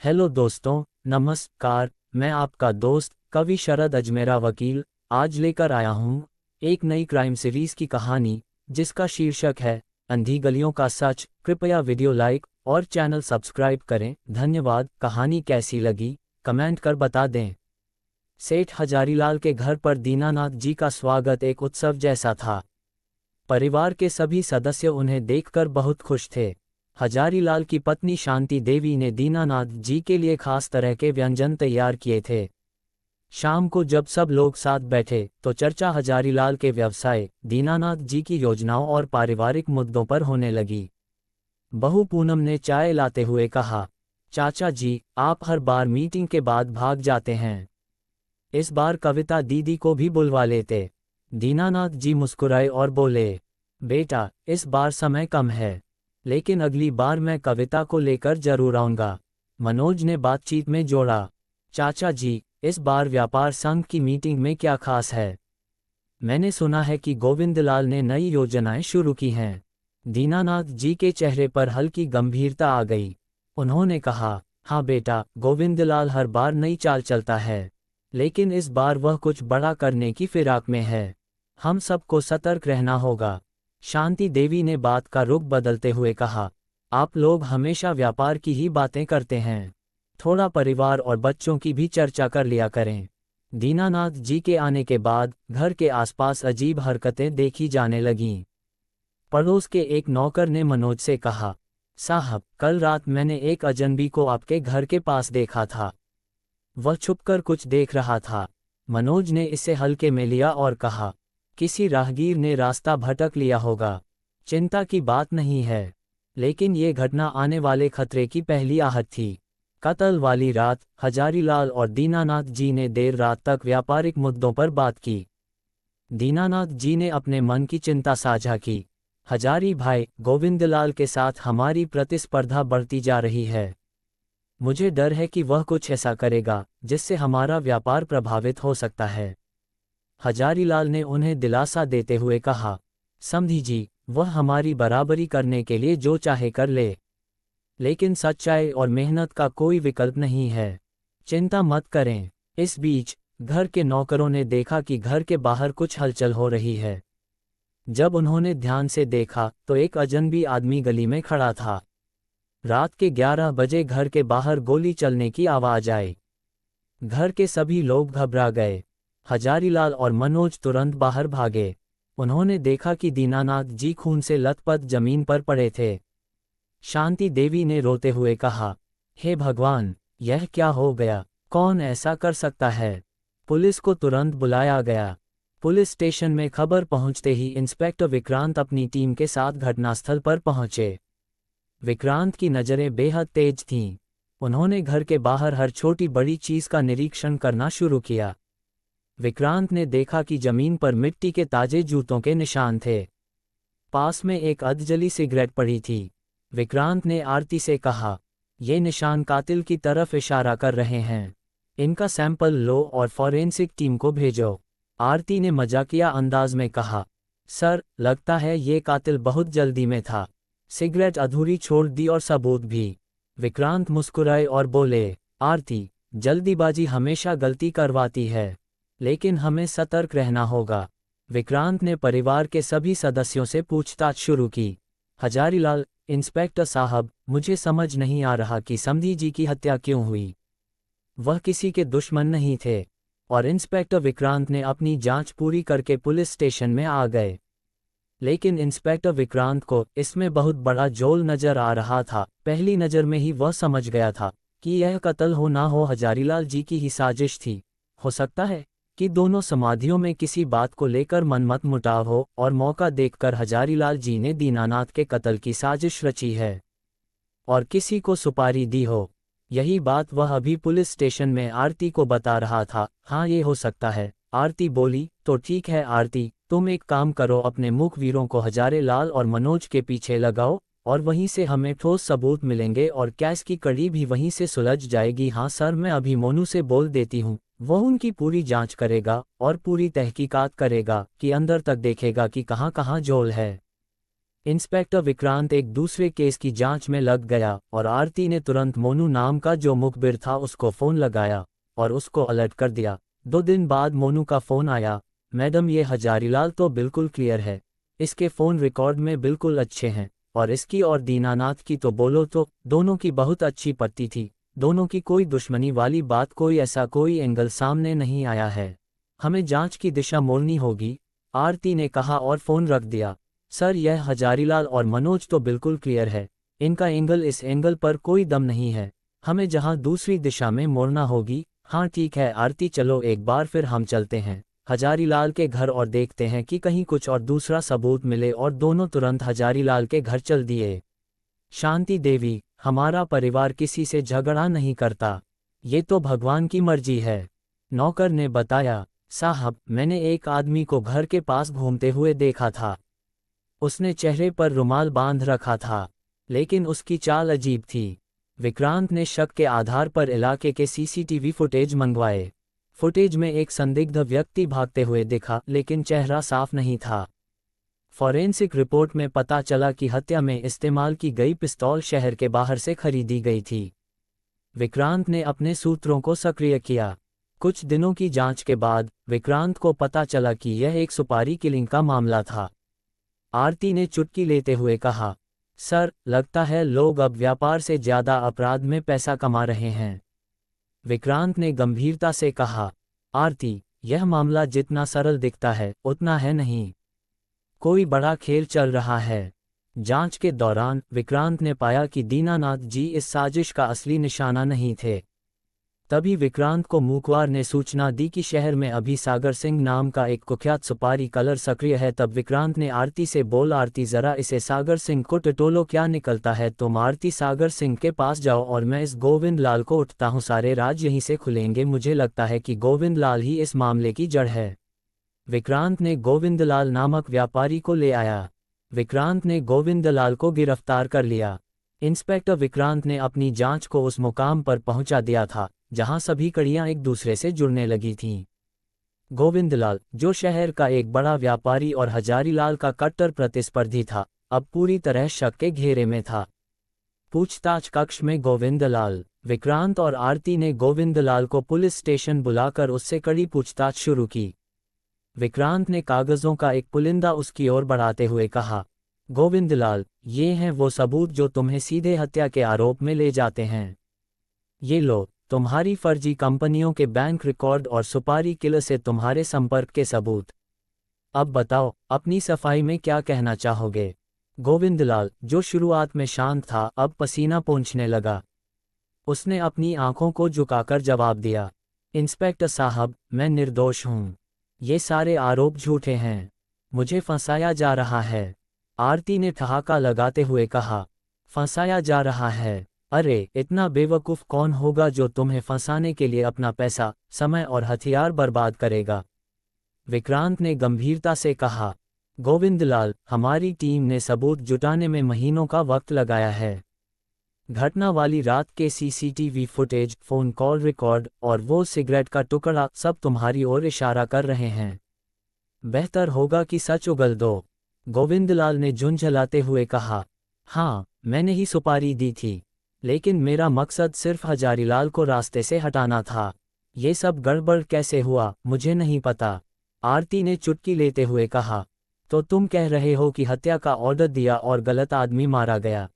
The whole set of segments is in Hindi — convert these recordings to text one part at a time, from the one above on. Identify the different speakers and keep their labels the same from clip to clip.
Speaker 1: हेलो दोस्तों, नमस्कार। मैं आपका दोस्त कवि शरद अजमेरा वकील आज लेकर आया हूँ एक नई क्राइम सीरीज की कहानी जिसका शीर्षक है अंधी गलियों का सच। कृपया वीडियो लाइक और चैनल सब्सक्राइब करें। धन्यवाद। कहानी कैसी लगी कमेंट कर बता दें। सेठ हजारीलाल के घर पर दीनानाथ जी का स्वागत एक उत्सव जैसा था। परिवार के सभी सदस्य उन्हें देखकर बहुत खुश थे। हजारीलाल की पत्नी शांति देवी ने दीनानाथ जी के लिए खास तरह के व्यंजन तैयार किए थे। शाम को जब सब लोग साथ बैठे तो चर्चा हजारीलाल के व्यवसाय, दीनानाथ जी की योजनाओं और पारिवारिक मुद्दों पर होने लगी। बहू पूनम ने चाय लाते हुए कहा, चाचा जी, आप हर बार मीटिंग के बाद भाग जाते हैं। इस बार कविता दीदी को भी बुलवा लेते। दीनानाथ जी मुस्कुराए और बोले, बेटा, इस बार समय कम है, लेकिन अगली बार मैं कविता को लेकर जरूर आऊंगा। मनोज ने बातचीत में जोड़ा, चाचा जी, इस बार व्यापार संघ की मीटिंग में क्या खास है? मैंने सुना है कि गोविंदलाल ने नई योजनाएं शुरू की हैं। दीनानाथ जी के चेहरे पर हल्की गंभीरता आ गई। उन्होंने कहा, हाँ बेटा, गोविंदलाल हर बार नई चाल चलता है, लेकिन इस बार वह कुछ बड़ा करने की फिराक में है। हम सबको सतर्क रहना होगा। शांति देवी ने बात का रुख बदलते हुए कहा, आप लोग हमेशा व्यापार की ही बातें करते हैं, थोड़ा परिवार और बच्चों की भी चर्चा कर लिया करें। दीनानाथ जी के आने के बाद घर के आसपास अजीब हरकतें देखी जाने लगीं। पड़ोस के एक नौकर ने मनोज से कहा, साहब, कल रात मैंने एक अजनबी को आपके घर के पास देखा था। वह छुपकर कुछ देख रहा था। मनोज ने इसे हल्के में लिया और कहा, किसी राहगीर ने रास्ता भटक लिया होगा। चिंता की बात नहीं है, लेकिन ये घटना आने वाले खतरे की पहली आहट थी। कत्ल वाली रात हजारीलाल और दीनानाथ जी ने देर रात तक व्यापारिक मुद्दों पर बात की। दीनानाथ जी ने अपने मन की चिंता साझा की। हजारी भाई, गोविंदलाल के साथ हमारी प्रतिस्पर्धा बढ़ती जा रही है। मुझे डर है कि वह कुछ ऐसा करेगा जिससे हमारा व्यापार प्रभावित हो सकता है। हजारीलाल ने उन्हें दिलासा देते हुए कहा, समधी जी, वह हमारी बराबरी करने के लिए जो चाहे कर ले, लेकिन सच्चाई और मेहनत का कोई विकल्प नहीं है। चिंता मत करें। इस बीच घर के नौकरों ने देखा कि घर के बाहर कुछ हलचल हो रही है। जब उन्होंने ध्यान से देखा तो एक अजनबी आदमी गली में खड़ा था। रात के 11 बजे घर के बाहर गोली चलने की आवाज आई। घर के सभी लोग घबरा गए। हजारीलाल और मनोज तुरंत बाहर भागे। उन्होंने देखा कि दीनानाथ जी खून से लथपथ जमीन पर पड़े थे। शांति देवी ने रोते हुए कहा, हे भगवान, यह क्या हो गया? कौन ऐसा कर सकता है? पुलिस को तुरंत बुलाया गया। पुलिस स्टेशन में खबर पहुंचते ही इंस्पेक्टर विक्रांत अपनी टीम के साथ घटनास्थल पर पहुंचे। विक्रांत की नज़रें बेहद तेज थीं। उन्होंने घर के बाहर हर छोटी बड़ी चीज का निरीक्षण करना शुरू किया। विक्रांत ने देखा कि जमीन पर मिट्टी के ताजे जूतों के निशान थे। पास में एक अधजली सिगरेट पड़ी थी। विक्रांत ने आरती से कहा, ये निशान कातिल की तरफ इशारा कर रहे हैं। इनका सैंपल लो और फॉरेंसिक टीम को भेजो। आरती ने मजाकिया अंदाज में कहा, सर, लगता है ये कातिल बहुत जल्दी में था। सिगरेट अधूरी छोड़ दी और सबूत भी। विक्रांत मुस्कुराए और बोले, आरती, जल्दीबाजी हमेशा गलती करवाती है, लेकिन हमें सतर्क रहना होगा। विक्रांत ने परिवार के सभी सदस्यों से पूछताछ शुरू की। हजारीलाल, इंस्पेक्टर साहब, मुझे समझ नहीं आ रहा कि समधी जी की हत्या क्यों हुई। वह किसी के दुश्मन नहीं थे। और इंस्पेक्टर विक्रांत ने अपनी जांच पूरी करके पुलिस स्टेशन में आ गए। लेकिन इंस्पेक्टर विक्रांत को इसमें बहुत बड़ा जोल नजर आ रहा था। पहली नज़र में ही वह समझ गया था कि यह कत्ल हो ना हो हजारीलाल जी की ही साजिश थी। हो सकता है कि दोनों समाधियों में किसी बात को लेकर मनमत मुटाव हो और मौका देखकर हजारीलाल जी ने दीनानाथ के कत्ल की साजिश रची है और किसी को सुपारी दी हो। यही बात वह अभी पुलिस स्टेशन में आरती को बता रहा था। हाँ, ये हो सकता है। आरती बोली, तो ठीक है आरती, तुम एक काम करो, अपने मुखवीरों को हजारीलाल और मनोज के पीछे लगाओ और वहीं से हमें ठोस सबूत मिलेंगे और केस की कड़ी भी वहीं से सुलझ जाएगी। हाँ सर, मैं अभी मोनू से बोल देती हूँ, वह उनकी पूरी जांच करेगा और पूरी तहकीकात करेगा कि अंदर तक देखेगा कि कहाँ कहाँ झोल है। इंस्पेक्टर विक्रांत एक दूसरे केस की जांच में लग गया और आरती ने तुरंत मोनू नाम का जो मुखबिर था उसको फ़ोन लगाया और उसको अलर्ट कर दिया। 2 दिन बाद मोनू का फ़ोन आया, मैडम ये हजारीलाल तो बिल्कुल क्लियर है, इसके फ़ोन रिकॉर्ड में बिल्कुल अच्छे हैं, और इसकी और दीनानाथ की तो बोलो तो दोनों की बहुत अच्छी पत्ती थी, दोनों की कोई दुश्मनी वाली बात, कोई ऐसा कोई एंगल सामने नहीं आया है, हमें जांच की दिशा मोड़नी होगी, आरती ने कहा और फ़ोन रख दिया। सर यह हजारीलाल और मनोज तो बिल्कुल क्लियर है, इनका एंगल इस एंगल पर कोई दम नहीं है, हमें जहां दूसरी दिशा में मोड़ना होगी। हाँ ठीक है आरती, चलो एक बार फिर हम चलते हैं हजारीलाल के घर और देखते हैं कि कहीं कुछ और दूसरा सबूत मिले, और दोनों तुरंत हजारीलाल के घर चल दिए। शांति देवी, हमारा परिवार किसी से झगड़ा नहीं करता, ये तो भगवान की मर्जी है, नौकर ने बताया। साहब मैंने एक आदमी को घर के पास घूमते हुए देखा था, उसने चेहरे पर रुमाल बांध रखा था, लेकिन उसकी चाल अजीब थी। विक्रांत ने शक के आधार पर इलाके के सीसीटीवी फुटेज मंगवाए। फुटेज में एक संदिग्ध व्यक्ति भागते हुए दिखा, लेकिन चेहरा साफ नहीं था। फॉरेंसिक रिपोर्ट में पता चला कि हत्या में इस्तेमाल की गई पिस्तौल शहर के बाहर से खरीदी गई थी। विक्रांत ने अपने सूत्रों को सक्रिय किया। कुछ दिनों की जांच के बाद विक्रांत को पता चला कि यह एक सुपारी किलिंग का मामला था। आरती ने चुटकी लेते हुए कहा, सर लगता है लोग अब व्यापार से ज़्यादा अपराध में पैसा कमा रहे हैं। विक्रांत ने गंभीरता से कहा, आरती यह मामला जितना सरल दिखता है उतना है नहीं, कोई बड़ा खेल चल रहा है। जांच के दौरान विक्रांत ने पाया कि दीनानाथ जी इस साजिश का असली निशाना नहीं थे। तभी विक्रांत को मूकवार ने सूचना दी कि शहर में अभी सागर सिंह नाम का एक कुख्यात सुपारी कलर सक्रिय है। तब विक्रांत ने आरती से बोल, आरती जरा इसे सागर सिंह को टटोलो, क्या निकलता है। तुम आरती सागर सिंह के पास जाओ और मैं इस गोविंद लाल को उठता हूँ, सारे राज यहीं से खुलेंगे। मुझे लगता है कि गोविंद लाल ही इस मामले की जड़ है। विक्रांत ने गोविंद लाल नामक व्यापारी को ले आया। विक्रांत ने गोविंद लाल को गिरफ्तार कर लिया। इंस्पेक्टर विक्रांत ने अपनी जांच को उस मुकाम पर पहुंचा दिया था जहां सभी कड़ियां एक दूसरे से जुड़ने लगी थीं। गोविंदलाल, जो शहर का एक बड़ा व्यापारी और हजारीलाल का कट्टर प्रतिस्पर्धी था, अब पूरी तरह शक के घेरे में था। पूछताछ कक्ष में गोविंदलाल, विक्रांत और आरती ने गोविंदलाल को पुलिस स्टेशन बुलाकर उससे कड़ी पूछताछ शुरू की। विक्रांत ने कागजों का एक पुलिंदा उसकी ओर बढ़ाते हुए कहा, गोविंदलाल, ये हैं वो सबूत जो तुम्हें सीधे हत्या के आरोप में ले जाते हैं। ये लो, तुम्हारी फर्जी कंपनियों के बैंक रिकॉर्ड और सुपारी किलर से तुम्हारे संपर्क के सबूत। अब बताओ, अपनी सफाई में क्या कहना चाहोगे। गोविंदलाल, जो शुरुआत में शांत था, अब पसीना पोंछने लगा। उसने अपनी आंखों को झुकाकर जवाब दिया, इंस्पेक्टर साहब, मैं निर्दोष हूँ। ये सारे आरोप झूठे हैं, मुझे फंसाया जा रहा है। आरती ने ठहाका लगाते हुए कहा, फंसाया जा रहा है? अरे, इतना बेवकूफ़ कौन होगा जो तुम्हें फंसाने के लिए अपना पैसा, समय और हथियार बर्बाद करेगा। विक्रांत ने गंभीरता से कहा, गोविंदलाल, हमारी टीम ने सबूत जुटाने में महीनों का वक्त लगाया है। घटना वाली रात के CCTV footage, phone call record और वो सिगरेट का टुकड़ा सब तुम्हारी ओर इशारा कर रहे हैं। बेहतर होगा कि सच उगल दो। गोविंदलाल ने झुंझलाते हुए कहा, हाँ, मैंने ही सुपारी दी थी, लेकिन मेरा मकसद सिर्फ हजारीलाल को रास्ते से हटाना था। ये सब गड़बड़ कैसे हुआ, मुझे नहीं पता। आरती ने चुटकी लेते हुए कहा, तो तुम कह रहे हो कि हत्या का ऑर्डर दिया और गलत आदमी मारा गया?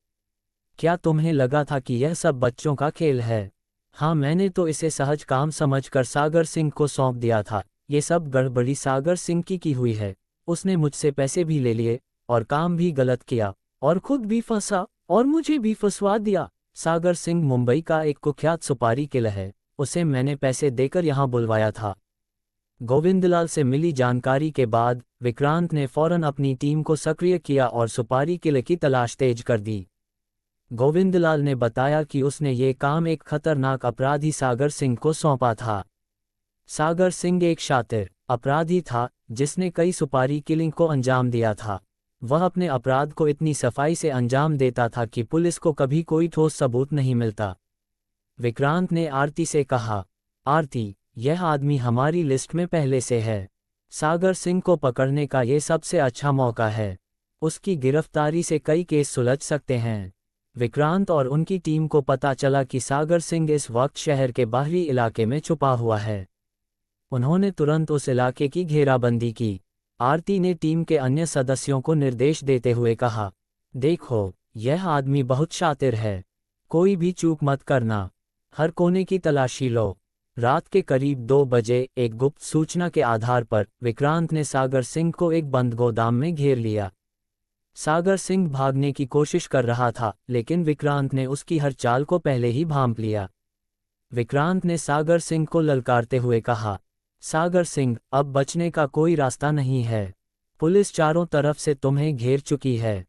Speaker 1: क्या तुम्हें लगा था कि यह सब बच्चों का खेल है? हाँ, मैंने तो इसे सहज काम समझकर सागर सिंह को सौंप दिया था। ये सब गड़बड़ी सागर सिंह की हुई है। उसने मुझसे पैसे भी ले लिए और काम भी गलत किया और खुद भी फंसा और मुझे भी फंसवा दिया। सागर सिंह मुंबई का एक कुख्यात सुपारी किलर है, उसे मैंने पैसे देकर यहाँ बुलवाया था। गोविंदलाल से मिली जानकारी के बाद विक्रांत ने फौरन अपनी टीम को सक्रिय किया और सुपारी किलर की तलाश तेज कर दी। गोविंदलाल ने बताया कि उसने ये काम एक खतरनाक अपराधी सागर सिंह को सौंपा था। सागर सिंह एक शातिर अपराधी था जिसने कई सुपारी किलिंग को अंजाम दिया था। वह अपने अपराध को इतनी सफाई से अंजाम देता था कि पुलिस को कभी कोई ठोस सबूत नहीं मिलता। विक्रांत ने आरती से कहा, आरती, यह आदमी हमारी लिस्ट में पहले से है। सागर सिंह को पकड़ने का ये सबसे अच्छा मौका है। उसकी गिरफ्तारी से कई केस सुलझ सकते हैं। विक्रांत और उनकी टीम को पता चला कि सागर सिंह इस वक्त शहर के बाहरी इलाके में छुपा हुआ है। उन्होंने तुरंत उस इलाके की घेराबंदी की। आरती ने टीम के अन्य सदस्यों को निर्देश देते हुए कहा, देखो, यह आदमी बहुत शातिर है, कोई भी चूक मत करना, हर कोने की तलाशी लो। रात के करीब 2 बजे एक गुप्त सूचना के आधार पर विक्रांत ने सागर सिंह को एक बंद गोदाम में घेर लिया। सागर सिंह भागने की कोशिश कर रहा था, लेकिन विक्रांत ने उसकी हर चाल को पहले ही भांप लिया। विक्रांत ने सागर सिंह को ललकारते हुए कहा, सागर सिंह, अब बचने का कोई रास्ता नहीं है, पुलिस चारों तरफ से तुम्हें घेर चुकी है,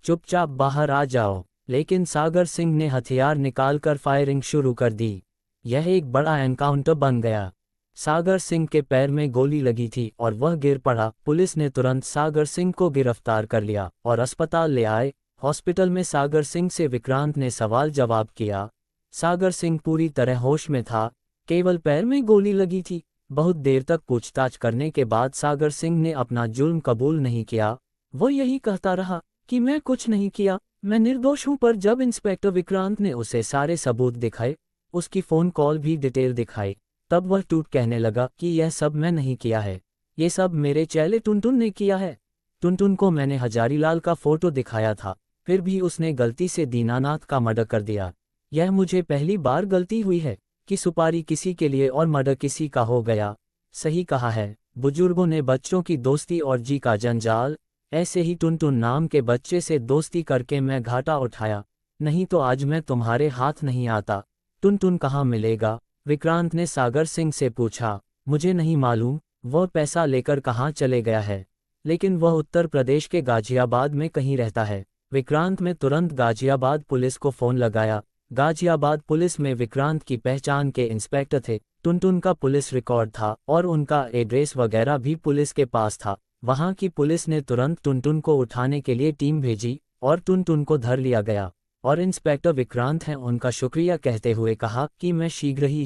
Speaker 1: चुपचाप बाहर आ जाओ। लेकिन सागर सिंह ने हथियार निकालकर फायरिंग शुरू कर दी। यह एक बड़ा एनकाउंटर बन गया। सागर सिंह के पैर में गोली लगी थी और वह गिर पड़ा। पुलिस ने तुरंत सागर सिंह को गिरफ्तार कर लिया और अस्पताल ले आए। हॉस्पिटल में सागर सिंह से विक्रांत ने सवाल जवाब किया। सागर सिंह पूरी तरह होश में था, केवल पैर में गोली लगी थी। बहुत देर तक पूछताछ करने के बाद सागर सिंह ने अपना जुर्म कबूल नहीं किया। वो यही कहता रहा कि मैं कुछ नहीं किया, मैं निर्दोष हूं। पर जब इंस्पेक्टर विक्रांत ने उसे सारे सबूत दिखाए, उसकी फ़ोन कॉल भी डिटेल दिखाई, तब वह टूट कहने लगा कि यह सब मैं नहीं किया है, ये सब मेरे चेले टुनटुन ने किया है। टुनटुन को मैंने हजारीलाल का फ़ोटो दिखाया था, फिर भी उसने गलती से दीनानाथ का मर्डर कर दिया। यह मुझे पहली बार गलती हुई है कि सुपारी किसी के लिए और मर्डर किसी का हो गया। सही कहा है बुजुर्गों ने, बच्चों की दोस्ती और जी का जंजाल। ऐसे ही टुनटुन नाम के बच्चे से दोस्ती करके मैं घाटा उठाया, नहीं तो आज मैं तुम्हारे हाथ नहीं आता। टुनटुन कहाँ मिलेगा? विक्रांत ने सागर सिंह से पूछा। मुझे नहीं मालूम, वह पैसा लेकर कहाँ चले गया है, लेकिन वह उत्तर प्रदेश के गाजियाबाद में कहीं रहता है। विक्रांत ने तुरंत गाजियाबाद पुलिस को फ़ोन लगाया। गाजियाबाद पुलिस में विक्रांत की पहचान के इंस्पेक्टर थे। टुनटुन का पुलिस रिकॉर्ड था और उनका एड्रेस वगैरह भी पुलिस के पास था। वहां की पुलिस ने तुरंत टुनटुन को उठाने के लिए टीम भेजी और टुनटुन को धर लिया गया। और इंस्पेक्टर विक्रांत हैं उनका शुक्रिया कहते हुए कहा कि मैं शीघ्र ही